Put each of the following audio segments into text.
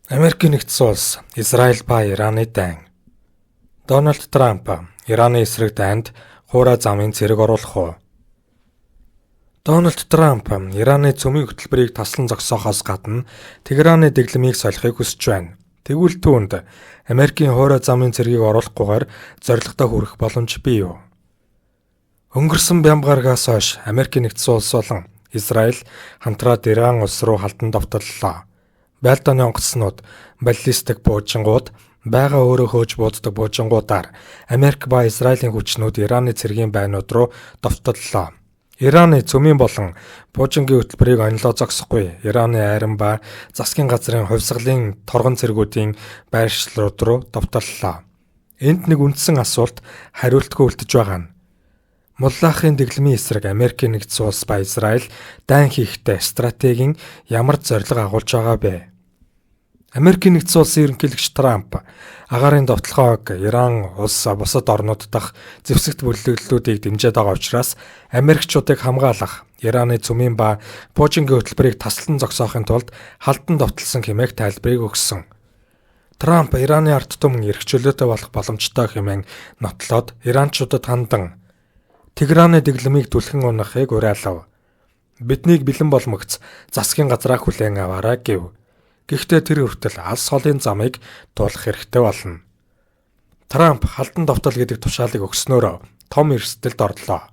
Америкийн нэгдсэн улс, Израиль ба Ираны дайн. Дональд Трамп Ираны эсрэг дайнд хуурай замын зэрэг оруулах уу? Дональд Трамп Ираны цөмийн хөтөлбөрийг таслан зогсоохоос гадна Техраны дэглэмийг солихыг хүсэж байна. Тэгвэл түүнд Америкийн хуурай замын цэргийг оруулахгүйгээр зорилготой хүрэх боломж бий юу? Өнгөрсөн бямбгаргаас хойш Америкийн нэгдсэн улс болон Израиль хамтраад Иран улс руу халдан довтлоллоо. Байлдааны онгоцнууд, баллистик буужингууд, байга өөрөө хөөж бууддаг буужингуудаар Америк ба Израилийн хүчнүүд Ираны цэргийн байнууд руу довтлоллоо. Ираны цөмийн болон буужингийн хөтөлбөрийг онилоо зогсохгүй Ираны айран ба засгийн газрын хувьсгалын торгон цэргүүдийн байршлууд руу довтлоллоо. Энд нэг үндсэн асуулт хариултгүй үлдэж байгаа нь Муллахын дэглэмийн эсрэг Америкийн нэгдсэн улс ба Израиль дайн хийхдээ стратегийн ямар зорилго агуулж байгаа бэ? Америкийн нэгдсэн улсын ерөнхийлөгч Трамп агаарын довтлохоог Иран улс бусад орнууд дахь зэвсэгт бүлэглэлүүдийг дэмжиж байгаа учраас Америкчуудыг хамгаалах Ираны цөмийн ба буужингийн хөтөлбөрийг таслан зогсоохын тулд халдан довтлсон хэмээх тайлбарыг өгсөн. Трамп Ираны ард түмэн эрх чөлөөтэй болох боломжтой хэмээн нотлоод иранчуудад хандан Техраны дэглэмийг түлхэн унахыг уриалав. Биднийг бэлэн боломгц засгийн газраа хүлээн аваарай гэв. Гэхдээ тэр хүртэл алс холын замыг туулах хэрэгтэй болно. Трамп халдан довтол гэдэг тушаалыг өгснөөрөө том эрсдэлд орлоо.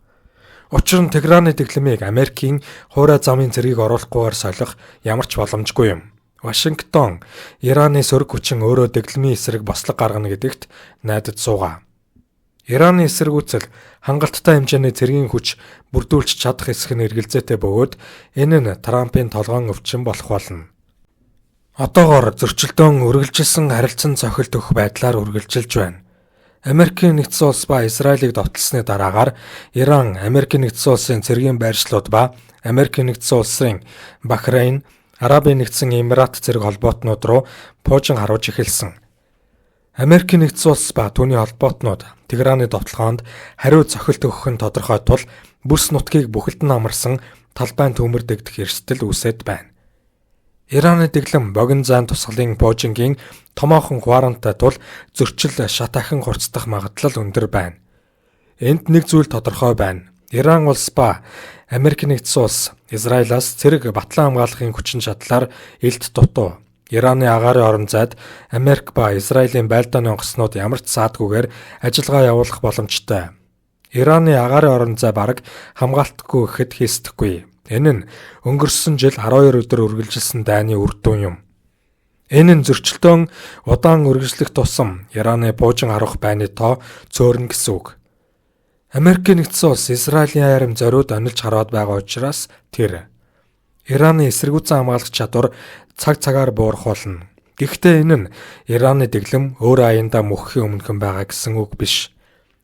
Учир нь Техраны дэглэмийг Америкийн хуурай замын цэргийг оруулахгүйгээр солих ямар ч боломжгүй юм. Вашингтон Ираны сөрөг хүчин өөрөө дэглэмийн эсрэг бослог гаргана гэдэгт найдаж суугаа. Ираны эсэргүүцэл хангалттай хэмжээний цэргийн хүч бүрдүүлж чадах эсэх нь эргэлзээтэй бөгөөд энэ нь Трампын толгойн өвчин болох болно. Одоогоор зөрчилдөөн үргэлжилсэн харилцан цохилт өгөх байдлаар үргэлжилж байна. Америкийн нэгдсэн улс ба Израилийг довтлсны дараагаар Иран, Америкийн нэгдсэн улсын цэргийн байршлууд ба Америкийн нэгдсэн улсын Бахрейн, Арабын нэгдсэн Эмират зэрэг холбоотнууд руу буужин харуулж эхэлсэн. Америкийн нэгдсэн улс ба түүний холбоотнууд Техраны довтлохоонд хариу цохилт өгөх нь тодорхой тул бүс нутгийг бүхэлдэн амарсан талбайн төмөр дэгдэх эрсдэл үүсэт байна. Ираны дэглэм богино зайн тусгалын буужингийн томоохон хуарантай тул зөрчил шат ахин хурцдах магадлал өндөр байна. Энд нэг зүйл тодорхой байна. Иран улс ба Америкийн нэгдсэн улс Израилаас цэрэг батлан хамгаалахын хүчин чадлаар илт дутуу. Ираны агаарын орон зайд Америк ба Израилийн байлдааны онгоцнууд ямар ч саадгүйгээр ажиллагаа явуулах боломжтой. Ираны агаарын орон зай бараг хамгаалтгүй гэхэд хийсдэхгүй. Энэ нь өнгөрсөн жил 12 өдөр үргэлжилсэн дайны үр дүн юм. Энэ нь зөрчилдөөн удаан үргэлжлэх тусам Ираны буужин харуулах байрны тоо цөөрнө гэсэн үг. Америкийн нэгдсэн улс Израилийн айрам зориуд онилж хараад байгаа учраас тэр Ираны эсэргүүцэн хамгаалах чадвар цаг цагаар буурах болно. Гэхдээ энэ нь Ираны дэглэм өөр аяндаа мөхөхийн өмнөхөн байгаа гэсэн үг биш.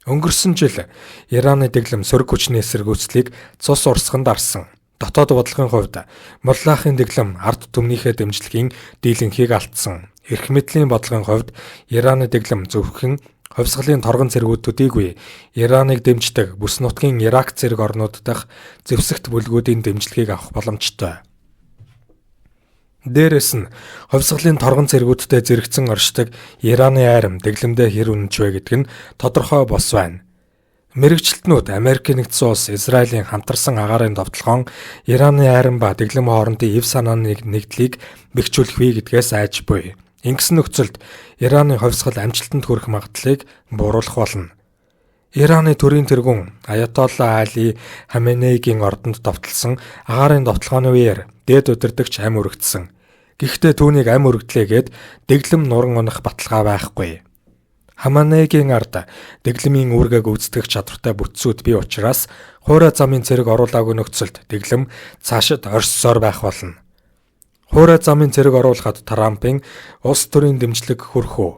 Өнгөрсөн жил Ираны дэглэм сөрөг хүчний эсэргүүцлийг цус урсганд арсан. Дотоод бодлогын хувьд Муллахын дэглэм ард түмнийхээ дэмжлэгийн дийлэнхийг алдсан. Эрх мэдлийн бодлогын хувьд Ираны дэглэм зөвхөн хувьсгалын торгон цэргүүд төдийгүй Ираныг дэмждэг бүс нутгийн Ирак зэрэг орнууд дахь зэвсэгт бүлгүүдийн дэмжлэгийг авах боломжтой. Дээрээс нь хувьсгалын торгон цэргүүдтэй зэрэгцэн оршдог Ираны айрам дэглэмдээ хэр үнэнч вэ гэдг нь тодорхой бос байна. Мэргэжилтнүүд Америкийн нэгдсэн улс Израилийн хамтарсан агаарын довтлохоон Ираны айрам ба дэглэм хоорондын эв санааны нэгдлийг бэхжүүлэх вэ гэдгээс айж буй. Ингэсэн нөхцөлд Ираны хувьсгал амжилтанд хүрэх магадлалыг бууруулах болно. Ираны төрийн тэргүүн Аятолла Али Хаменейгийн ордонд довтлсон агаарын довтлохооны үеэр дээд удирдагч ам өргөдсөн. Гэхдээ түүнийг ам өргөдлээгээд дэглэм нуран унах баталгаа байхгүй. Хаменейгийн ард дэглэмийн үүргээ гүйцэтгэх чадвартай бүтцүүд бий учраас хуурай замын цэрэг оруулаагүй нөхцөлд дэглэм цаашид оршсоор байх болно. Хуурай замын цэрэг оруулахад Трампын улс төрийн дэмжлэг хүрэх үү?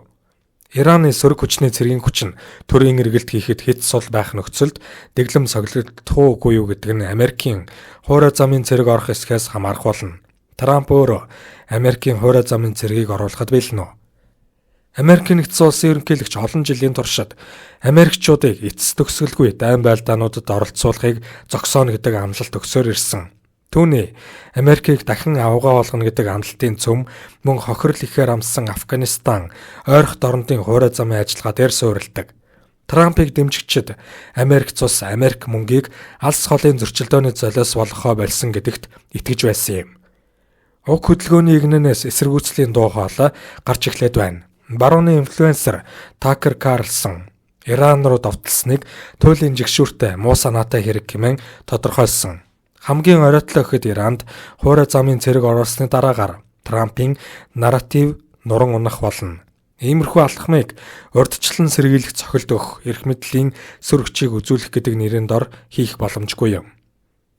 Ираны сөрөг хүчний цэргийн хүч нь төрийн эргэлт хийхэд хэт сул байх нөхцөлд дэглэм соглогдох уугүй юу гэдэг нь Америкийн хуурай замын цэрэг орох эсхээс хамаарах болно. Трамп өөрөө Америкийн хуурай замын цэргийг оруулахад бэлэн үү? Америкийн нэгдсэн улсын ерөнхийлөгч олон жилийн туршид Америкчуудыг эцэс төгсгөлгүй дайн байлдаануудад оролцуулахыг зогсооно гэдэг амлалт өгсөөр ирсэн. Түүний Америкийг дахин авгаа болгоно гэдэг амлалтын цөм мөн хохирол ихээр амссан Афганистан ойрхон дорнодын хуурай замын ажиллагаа дээр суурилдаг. Трампыг дэмжигчид Америк цус Америк мөнгийг алс холын зөрчилдөөний золиос болгохоо болсон гэдэгт итгэж байсан юм. Уг хөдөлгөөний игнэнээс эсэргүүцлийн дуу хоолой гарч эхлээд байна. Барууны инфлюенсер Такер Карлсон Иран руу довтлсныг туйлын жигшүүртэй муу санаатай хэрэг хэмээн тодорхойлсон. Хамгийн оройтлоо гэхэд Иранд хуурай замын цэрэг оруулсны дараагаар Трампын нарратив нуран унах болно. Иймэрхүү алхмыг урьдчилан сэргийлэх цохилт өгөх эрх мэдлийн сөрөгчийг үзүүлэх гэдэг нэрийн дор хийх боломжгүй юм.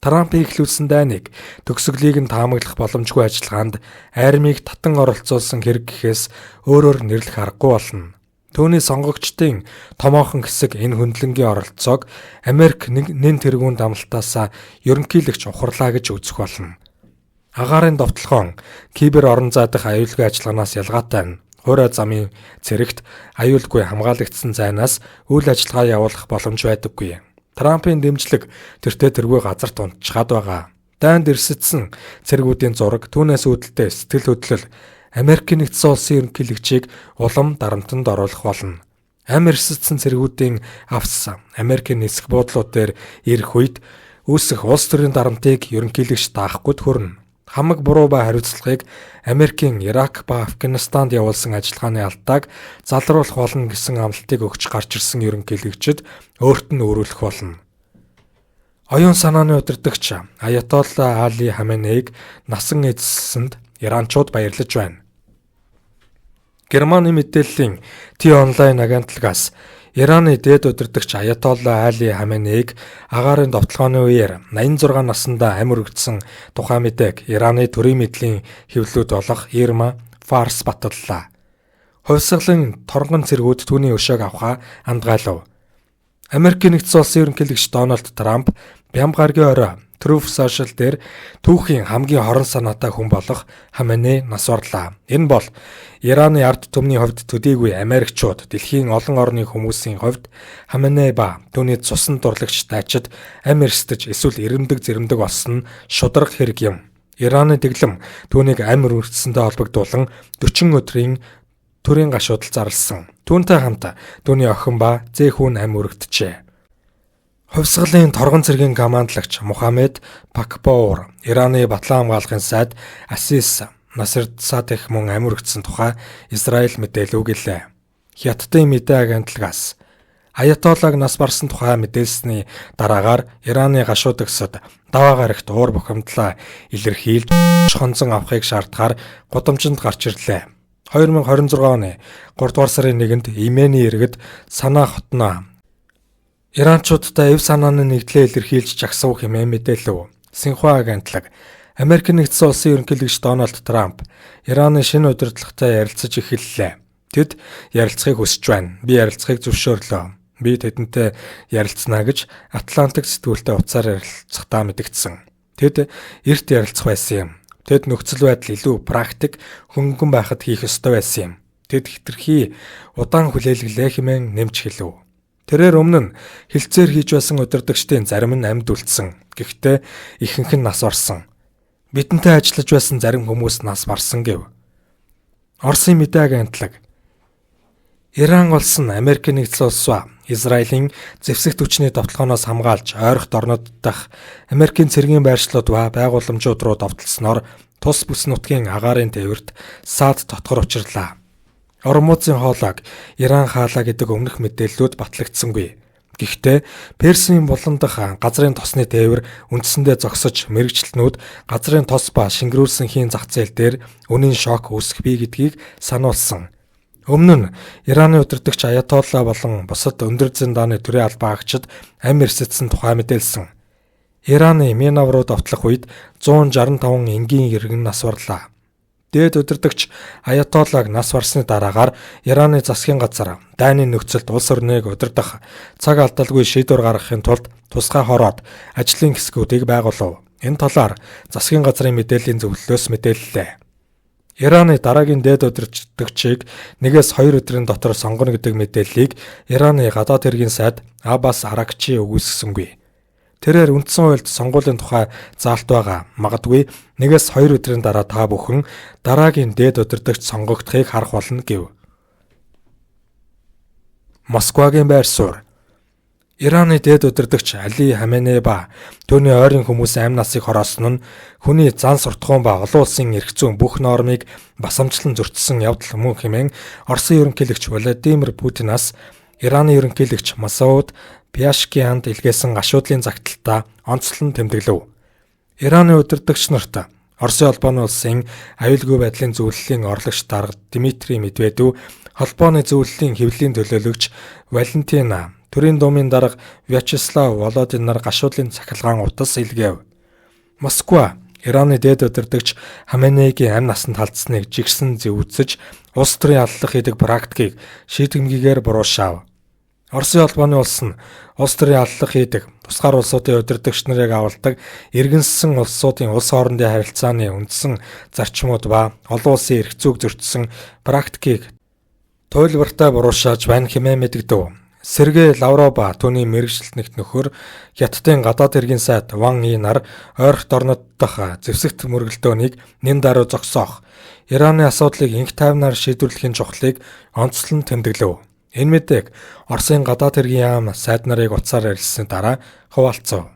Трампын эхлүүлсэн дайныг төгсгөлийг нь таамаглах боломжгүй ажиллагаанд армийг татан оролцуулсан хэрэг гэхээс өөрөөр нэрлэх аргагүй болно. Түүний сонгогчдын томоохон хэсэг энэ хөндлөнгийн оролцоог Америк нэн тэргүүнд амлалтаасаа ерөнхийлөгч ухарлаа гэж үзэх болно. Агаарын довтлохоон кибер орон зай дахь аюулгүй ажиллагаанаас ялгаатай нь хуурай замын цэрэгт аюулгүй хамгаалагдсан зайнаас үйл ажиллагаа явуулах боломж байдаггүй. Трампын дэмжлэг тэртээ тэргүй газарт унтчихад байгаа. Дайнд эрсэтсэн цэргүүдийн зураг түүнээс үүдэлтэй сэтгэл хөдлөл Америкийн нэгдсэн улсын ерөнхийлөгчийг улам дарамтанд оруулах болно. Амь эрсэтсэн цэргүүдийн авс Америкийн нисэх буудлууд дээр ирэх үед үүсэх улс төрийн дарамтыг ерөнхийлөгч даахгүйд хүрнэ. Хамаг буруу ба хариуцлагыг Америкийн Ирак ба Афганистанд явуулсан ажиллагааны алдааг залруулах болно гэсэн амлалтыг өгч гарч ирсэн ерөнхийлөгчид өөрт нь өөрүүлэх болно. Оюун санааны удирдагч Аятолла Али Хаменеиг насан эзэлсэнд иранчууд баярлаж байна. Германы мэдээллийн T-Online агентлагаас Ираны дээд удирдагч Аятолла Али Хаменеиг агаарын довтлооны үеэр 86 наснда амь өргөдсөн тухай мэдээг Ираны төрийн мэдлийн хэвлэлүүд болох Ирма Фарс баталлаа. Хувьсгалын торгон цэргүүд түүний өшөөг авахаа андгаалав. Америкийн нэгдсэн улсын ерөнхийлөгч Дональд Трамп Бямгаргийн орой Truth Social дээр түүхийн хамгийн хорон санаатай хүн болох Хаменей нас орлаа. Энэ бол Ираны ард түмний хувьд төдийгүй Америкчууд дэлхийн олон орны хүмүүсийн хувьд Хаменей ба түүний цусан дурлагч дайчид амь эрсдэж эсвэл ирэмдэг зэрэмдэг болсон шударга хэрэг юм. Ираны дэглэм түүнийг амь өргөцсөнтэй холбогдуулан 40 өдрийн төрийн гашуудал зарласан. Түүнтэй хамт түүний охин ба зээх хүн амь өргөдөжээ. Хувьсгалын торгон цэргийн командлагч Мухаммед Пакпоор Ираны батлан хамгаалахын сайд Асис Насердсадх мөн амь өргөцсөн тухай Израиль мэдээлэл өгүүлээ. Хятадын мэдээ агентлагаас Аятоллаг нас барсан тухай мэдээлсний дараагаар Ираны гашуудагсад даваа гарагт уур бухимдлаа илэрхийлж хонцон авахыг шаардахаар гудамжинд гарч ирлээ. 2026 оны 3 дугаар сарын 1-нд Йемений иргэд Санаа хотноо Иранчуудтай эв санааны нэгдлээ илэрхийлж жагсав хэмээн мэдээлэв. Синхуа агентлаг Америкийн нэгдсэн улсын ерөнхийлөгч Дональд Трамп Ираны шинэ удирдлагатай ярилцаж эхэллээ. Тэд ярилцахыг хүсэж байна. Би ярилцахыг зөвшөөрлөө. Би тэдэнтэй ярилцсанаа гэж Атлантик сэтгүүлтэй утсаар ярилцахдаа мэдгдсэн. Тэд эрт ярилцах байсан юм. Тэд нөхцөл байдал илүү практик хөнгөн байхад хийх ёстой байсан юм. Тэд хэтэрхий удаан хүлээлгэлээ хэмээн нэмж хэлв. Тэрээр өмнө нь хилцээр хийж байсан удирдагчдын зарим нь амьд үлдсэн. Гэхдээ ихэнх нь нас орсон. Бидэнтэй ажиллаж байсан зарим хүмүүс нас барсан гэв. Оросын мэдээ агентлаг Иран улс нь Америкийн нэгдсэн улс ба Израилийн зэвсэгт хүчний довтлохоноос хамгаалж ойрхон орнууд дахь Америкийн цэргийн байршлууд ба байгууламжууд руу довтлсноор тус бүс нутгийн агаарын тээвэрт саад дотгор учирлаа. Ормузын хоолойг Иран хаалаа гэдэг өмнөх мэдээллүүд батлагдсангүй. Гэхдээ Персийн булан дахь газрын тосны тээвэр үндсэндээ зогсож мэрэгчлэнүүд газрын тос ба шингэрүүлсэн хийн зах зээл дээр үнийн шок үүсэх бий гэдгийг сануулсан. Өмнө нь Ираны удирдагч Аятолла болон бусад өндөр зэндааны төрийн албаагчид амь эрсэтсэн тухай мэдээлсэн. Ираны Минав руу довтлох үед 165 энгийн иргэн нас барлаа. Дээд удирдагч Аятоллаг нас барсны дараагаар Ираны засгийн газар дайны нөхцөлд улс орныг удирдах цаг алдалгүй шийдвэр гаргахын тулд тусгай хороод ажлын хэсгүүдийг байгуулав. Энэ талаар засгийн газрын мэдээллийн зөвлөлөөс мэдээллээ. Ираны дараагийн дээд удирдагчийг 1-2 өдрийн дотор сонгоно гэдэг мэдээллийг Ираны гадаад хэргийн сайд Аббас Аракчи өгүүлсэнгүй. Тэрээр үндсэн хуульд сонгуулийн тухай заалт байгаа. Магадгүй 1-2 өдрийн дараа та бүхэн дараагийн дээд удирдагч сонгогдохыг харах болно гэв. Москвагийн байр суурь. Ираны дээд удирдагч Али Хаменей ба түүний ойрын хүмүүсийн амь насыг хороосон нь хүний зан суртахуун ба олон улсын эрх зүйн бүх нормыг басамжлан зөрчсөн явдал мөн хэмээн Оросын ерөнхийлөгч Владимир Путинаас Ираны ерөнхийлөгч Масауд Пешкианд илгээсэн гашуудлын загталтаа онцлон тэмдэглэв. Ираны удирдагч нарт Оросын холбооны улсын аюулгүй байдлын зөвлөлийн орлогч дарга Дмитрий Медведев, холбооны зөвлөлийн хэвлэлийн төлөөлөгч Валентина Төрийн думын дарга Вячеслав Володин нар гашуудлын цахилгаан утас илгээв. Москва Ираны дээд удирдагч Хаменейгийн амь насанд халдсныг жигсэн зөвөцөж улс төрийн аллах хийдэг практикийг шийдэмгийгээр буруушаав. Оросын холбооны улс нь улс төрийн аллах хийдэг, тусгаар улсуудын удирдагч нарыг авалдаг, иргэншсэн улсуудын улс хоорондын харилцааны үндсэн зарчмууд ба олон улсын эрх зүйг зөрчсөн практикийг туйлбартай буруушааж байна хэмээн мэдэгдэв. Сергей Лавров ба түүний мэргэжилтнэгт нөхөр Хятадын гадаад хэргийн сайд Ван И нар ойролт орнууд дахь зэвсэгт мөргөлдөөнийг нэн даруй зогсоох, Ираны асуудлыг инх тайвнаар шийдвэрлэхийн чухлыг онцлон тэмдэглэв. Энэ мэдээг Оросын гадаад хэргийн яам сайд нарыг утсаар ярилцсаны дараа хуваалцав.